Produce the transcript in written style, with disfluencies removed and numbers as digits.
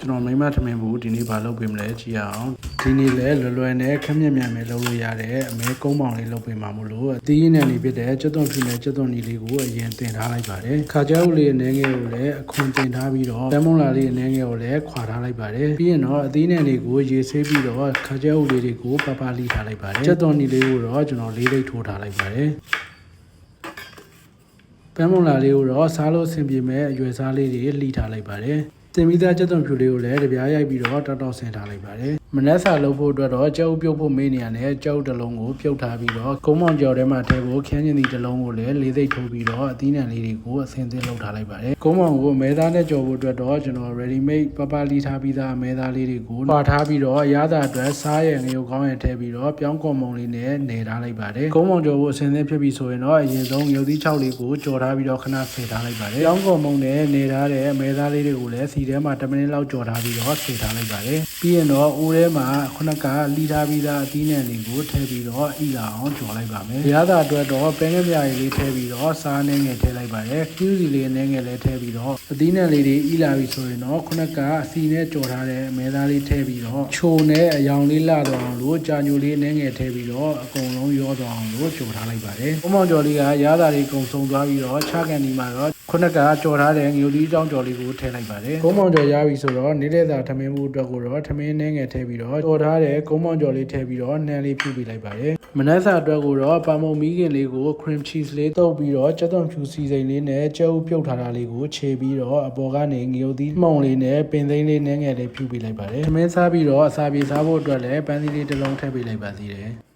ကျွန်တော်မိမထမင်းဘူးဒီနေ့ဘာလုပ်ပေးမလဲကြည့်ရအောင်ဒီနေ့လဲလွယ်နဲ့ခက်မြက်မြန်ပဲလုပ်လို့ရတဲ့အမဲကုန်းပေါင်လေးလုပ်ပေးမှာမို့လို့အသီးရင်းနဲ့နေဖြစ်တဲ့ကျွတ်သွန်ဖြူနဲ့ကျွတ်သွန်နီလေးကိုအရင်တင်ထားလိုက်ပါတယ်ခါကြောက်လေးအနေငယ်ကိုလည်းအခွန်တင်ထားပြီးတော့တမုံလာလေးအနေငယ်ကိုလည်းခွာထားလိုက်ပါတယ်ပြီးရင်တော့အသီးနဲ့လေးကိုရေဆေးပြီးတော့ခါကြောက်လေးတွေကိုပပလိထားလိုက်ပါတယ်ကျွတ်သွန်နီလေးကိုတော့ကျွန်တော်လေးလိပ်ထိုးထားလိုက်ပါတယ်ပန်းမုံလာလေးကိုတော့စားလို့အဆင်ပြေမဲ့အရွယ်စားလေးတွေလှီထားလိုက်ပါတယ်တင်ပြီးသားကျွတ်သွန်ဖြူလေးကိုလည်းတပြားရိုက်ပြီးတော့တောက်တောက်ဆင်ထားလိုက်ပါတယ်မနက်စာလုပ်ဖို့အတွက်တော့ကြောက်ပြုတ်ဖို့မေးနေရတဲ့ကြောက်တစ်လုံးကိုပြုတ်ထားပြီးတော့ကုန်းမောင်ကြော်ထဲမှာထည့်ဖို့ခန်းကျင်သည့်တစ်လုံးကိုလည်းလေးသိပ်ထိုးပြီးတော့အသီးနှံလေးတွေကိုအဆင်သင့်လုပ်ထားလိုက်ပါတယ်ကုန်းမောင်ကိုမဲသားနဲ့ကြော်ဖို့အတွက်တော့ကျွန်တော် ready made ပပလီထားပြီးသားမဲသားလေးတွေကိုပါထားပြီးတော့ရသာအတွက်စားရငရုတ်ကောင်းရထည့်ပြီးတော့ပြောင်းကွန်မုံလေးနဲ့နေထားလိုက်ပါတယ်ကုန်းမောင်ကြော်ဖို့အဆင်သင့်ဖြစ်ပြီဆိုရင်တော့အရင်ဆုံးရုပ်သီး6လေးကိုကြော်ထားပြီးတော့ခဏဆယ်ထားလိုက်ပါတယ်ပြောင်းကွန်မုံနဲ့နေထားတဲ့မဲသားလေးတွေကိုလည်းစီထဲမှာ10မိနစ်လောက်ကြော်ထားပြီးတော့ဆယ်ထားလိုက်ပါတယ်ပြီးရင်တော့အိုးထဲမှာခုနကလှီထားပြီးသားအသီးနှံတွေကိုထည့်ပြီးတော့အီလာအောင်ကြော်လိုက်ပါမယ်။ရသာအတွက်တော့ပဲငယ်မြားလေးထည့်ပြီးတော့စားနှဲငယ်ထည့်လိုက်ပါတယ်။ကျူးစီလေးနှဲငယ်လေးထည့်ပြီးတော့အသီးနှံလေးတွေအီလာပြီဆိုရင်တော့ခုနကအစီနဲ့ကြော်ထားတဲ့မဲသားလေးထည့်ပြီးတော့ချိုနဲ့အယောင်လေးလှသွားအောင်လို့ကြာညိုလေးနှဲငယ်ထည့်ပြီးတော့အကုန်လုံးရောသွားအောင်လို့ကြော်ထားလိုက်ပါတယ်။ဘုံမောင်ကြော်လေးကရသာလေးကုံဆုံးသွားပြီးတော့ခြားကန်ဒီမှာတော့ခုနကကြော်ထားတဲ့ငရုတ်သီးကြောင်းကြော်လေးကိုထည့်လိုက်ပါတယ်။ဘုံမောင်ကြော်ရပြီဆိုတော့နေတဲ့သာထမင်းမှုအတွက်ကိုတော့ထမင်းနှဲငယ်ထည့်ပြီးတော့ကြော်ထားတဲ့ကုန်းမောင်ကြော်လေးထည့်ပြီးတော့နှမ်းလေးဖြူပေးလိုက်ပါတယ်။မနက်စာအတွက်ကိုတော့ပါမုံမီးခင်လေးကို cream cheese လေးတုပ်ပြီးတော့ကျွတ်သွန်ဖြူစီစိမ်လေးနဲ့ကြက်ဥပြုတ်ထားတာလေးကိုခြေပြီးတော့အပေါ်ကနေငရုတ်သီးမှုန်လေးနဲ့ပင်သိန်းလေးနှဲငယ်လေးဖြူပေးလိုက်ပါတယ်။ထမင်းစားပြီးတော့အစာပြေစားဖို့အတွက်လည်းပန်းသီးလေးတစ်လုံးထည့်ပေးလိုက်ပါသေးတယ်။